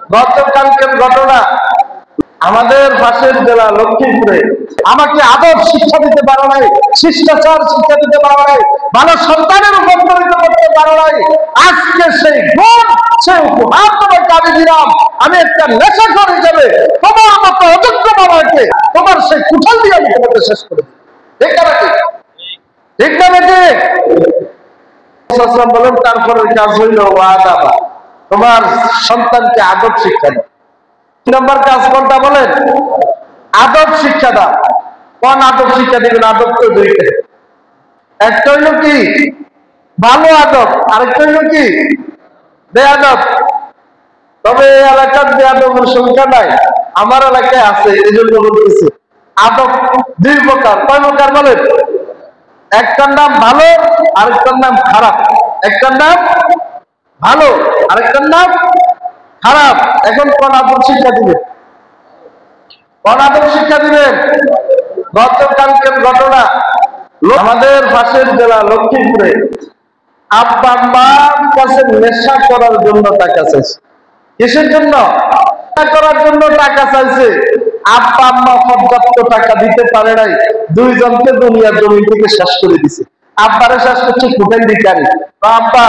গতকালকের ঘটনা আমাদের পাশের জেলা লক্ষ্মীপুরে আমাকে আদব শিক্ষা দিতে পারো নাই, শিষ্টাচার শিক্ষা দিতে পারো নাই, ভালো সন্তানের রূপান্তরিত করতে পারো নাই। আজকে সেই গুণ সেই উপহার তোমাকে আমি দিলাম। আমি একটা নেশাখোর হিসেবে তোমার মতো অযোগ্য বাবাকে তোমার সেই কুঠল দিয়ে আমি তোমাকে শেষ করে দিই। ঠিক না নাকি? ঠিক না বেটে? বলেন তারপরের কাজ হইল আদাবা, তোমার সন্তানকে আদব শিক্ষা দাও। নম্বর কাজ কোনটা বলেন? আদব শিক্ষা দাও। কোন আদব শিক্ষা দিবেন? আদব তো দুইটা, একটা হইল কি ভালো আদব, আরেকটা হইল কি বেয়াদব। তবে এই এলাকার বেয়াদবের সংখ্যা নাই, আমার এলাকায় আছে, এই জন্য বলতেছি। আদব দুই প্রকার। কয় প্রকার বলেন? একটার নাম ভালো, আরেকটার নাম খারাপ। একটার নাম ভালো, আরেকটার নাম খারাপ। এখন কোন আদব শিক্ষা দিবেন? কোন আদব শিক্ষা দিবেন? গতকালকের ঘটনা আমাদের পাশের জেলা লক্ষ্মীপুরে আব্বা আম্মার কাছে নেশা করার জন্য টাকা চাইছে। কিসের জন্য? নেশা করার জন্য টাকা চাইছে। আব্বা আম্মা পর্যাপ্ত টাকা দিতে পারে নাই, দুইজনকে দুনিয়ার জমি থেকে শেষ করে দিছে। আব্বারে শেষ করছে কুঠাই ভিখারি। আব্বা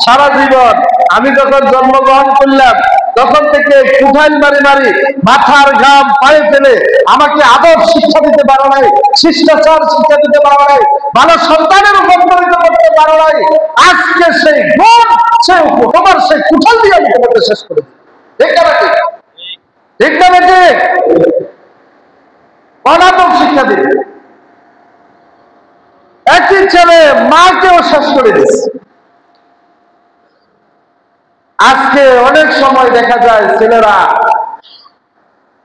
সারা জীবন আমি যখন জন্মগ্রহণ করলাম তখন থেকে কুঠাইল মারি মারি মাথার ঘাম পায়ে ফেলে আমাকে আদব শিক্ষা দিতে পারো নাই, শিষ্টাচার শিক্ষা দিতে পারো নাই, ভালো সন্তানের রূপান্তরিত করতে পারো নাই। আজকে সেই গুণ সেই তোমার সেই কুঠাল দিয়ে আমি তোমাকে শেষ করে দিই। ঠিক না নাকি? ঠিক না বেটে? অনাদব শিক্ষা দিবে। একই ছেলে মাকেও শেষ করে দিচ্ছে। আজকে অনেক সময় দেখা যায় ছেলেরা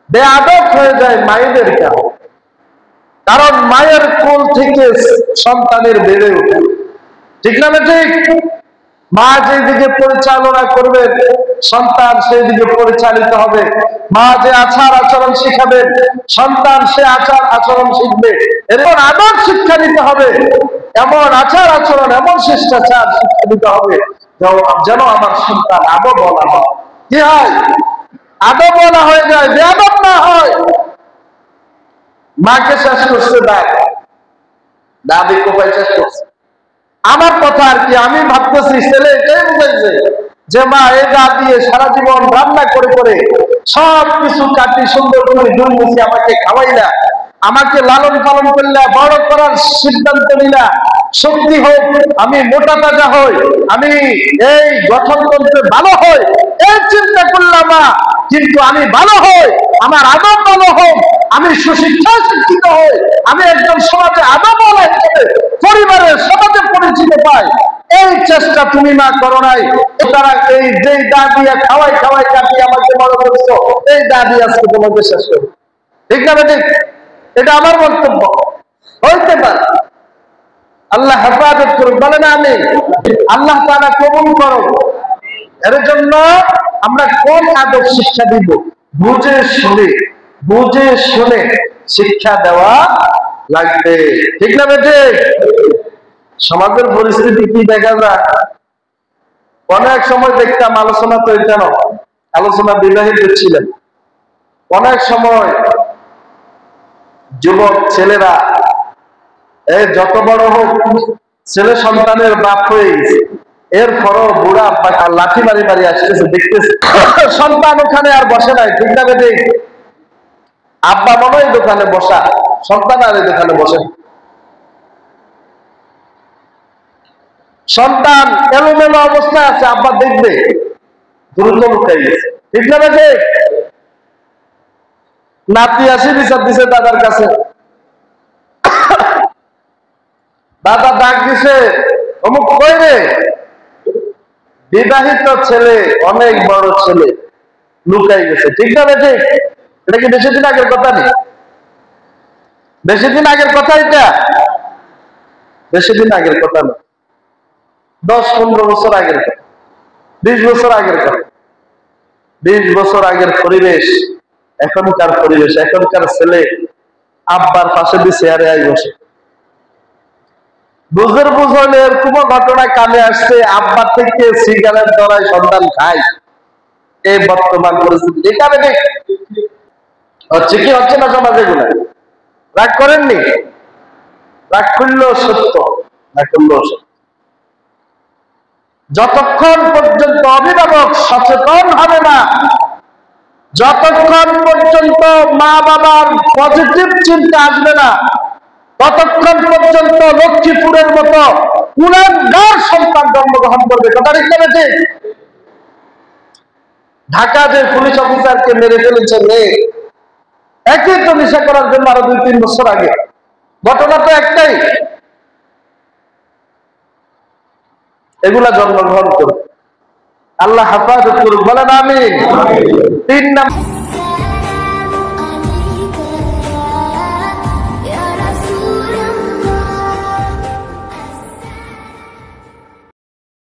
বেয়াদব হয়ে যায় মায়েদের কারণে। কারণ মায়ের কোল থেকে সন্তানের বেড়ে ওঠে। ঠিক না ঠিক? মা যেদিকে পরিচালনা করবে সন্তান সেই দিকে পরিচালিত হবে। মা যে আচার আচরণ শিখাবেন সন্তান সে আচার আচরণ শিখবে। এরপর আদব শিক্ষা দিতে হবে, এমন আচার আচরণ এমন শিষ্টাচার শিক্ষা দিতে হবে যেন আমার সন্তান আদব বলা হয়। কি হয়? আদব বলা হয়ে যায়, বেয়াদব না হয়। মাকে শেষ করছে দাদি কোপায় শেষ করছে। আমার কথা আর কি, আমি ভাবতেছি ছেলে এটাই বুঝাইছে যে মা এই গা দিয়ে সারা জীবন রান্না করে করে সব কিছু কাটি সুন্দর করে দুই মুখে আমাকে খাওয়াইলা, আমাকে লালন পালন করলা, বড় করার সিদ্ধান্ত নিলা, শক্তি হোক, আমি মোটা তাজা হই, আমি এই গঠনতন্ত্রে ভালো হই, এই চিন্তা করলাম মা। কিন্তু আমি ভালো হই, আমার আদব ভালো হোক, আমি সুশিক্ষায় শিক্ষিত হই, আমি একজন সমাজে আদবওয়ালা হিসেবে পরিবারের সমাজে পরিচিত পাই, এই চেষ্টা তুমি মা করো নাই। তারা এই যে দা দিয়ে খাওয়াই খাওয়াই কাটিয়ে আমাকে বড় করছো, এই দা দিয়ে আজকে তোমাকে শেষ করো। ঠিক না ঠিক? এটা আমার বক্তব্য। হইতে পারে, আল্লাহ হেফাজত করুক, বলে না আমি, আল্লাহ তাআলা কবুল করুক। এর জন্য আমরা কোন আদব শিক্ষা দিব? বুঝে শুনে শিক্ষা দেওয়া লাগবে। ঠিক না বেটে? সমাজের পরিস্থিতি কি দেখা যায়? অনেক সময় দেখতাম আলোচনা তো কেন আলোচনা বিবাহিত ছিলেন, অনেক সময় যুবক ছেলেরা যত বড় হোক ছেলে সন্তানের বাপ হয়ে গেছে, এরপরও বুড়া লাঠি মারি মারি আসতেছে, দেখতেছে সন্তান ওখানে আর বসে নাই। ঠিক না বেটে? আব্বা মনে হয় দোকানে বসা, সন্তান আর এই দোকানে বসে। সন্তান এলোমেলো অবস্থায় আছে, আব্বা দেখবে দ্রুত লুকাই গেছে। ঠিক না বেটে? নাতি আসি বিচার দিছে দাদার কাছে, দাদা ডাক দিছে, অমুক কই রে? বিবাহিত ছেলে, অনেক বড় ছেলে লুকাই গেছে। ঠিক না বেটে? এটা কি বেশি দিন আগের কথা নেই? বেশি দিন আগের কথা এটা? বেশি দিন আগের কথা না, 10-15 বছর আগের কথা, 20 বছর আগের কথা। 20 বছর আগের পরিবেশ এখনকার পরিবেশ। এখনকার ছেলে আব্বার পাশে দিয়ে চেয়ারে আই বসে। বুঝের এরকম ঘটনা কানে আসছে, আব্বা থেকে সিগারেট ধরায় সন্তান খায়। এই বর্তমান পরিস্থিতি। এটা ঠিক হচ্ছে কি হচ্ছে না সমাজে গুলো? রাগ করেননি? রাগ করলেও সত্য, রাগ করলেও সত্য। যতক্ষণ পর্যন্ত অভিভাবক সচেতন হবে না, যতক্ষণ পর্যন্ত মা বাবার পজিটিভ চিন্তা আসবে না, ততক্ষণ পর্যন্ত লক্ষ্মীপুরের মতো কুলাঙ্গার সন্তান জন্মগ্রহণ করবে। কথা ঠিক না ঠিক? ঢাকা যে পুলিশ অফিসারকে মেরে ফেলেছে মেয়ে, একই তো নেশা করার জন্য আরো 2-3 বছর আগে। ঘটনা তো একটাই। এগুলা জন্মগ্রহণ করবে। আল্লাহ হেফাজত করুক, বলেন আমিন। 3 নাম্বার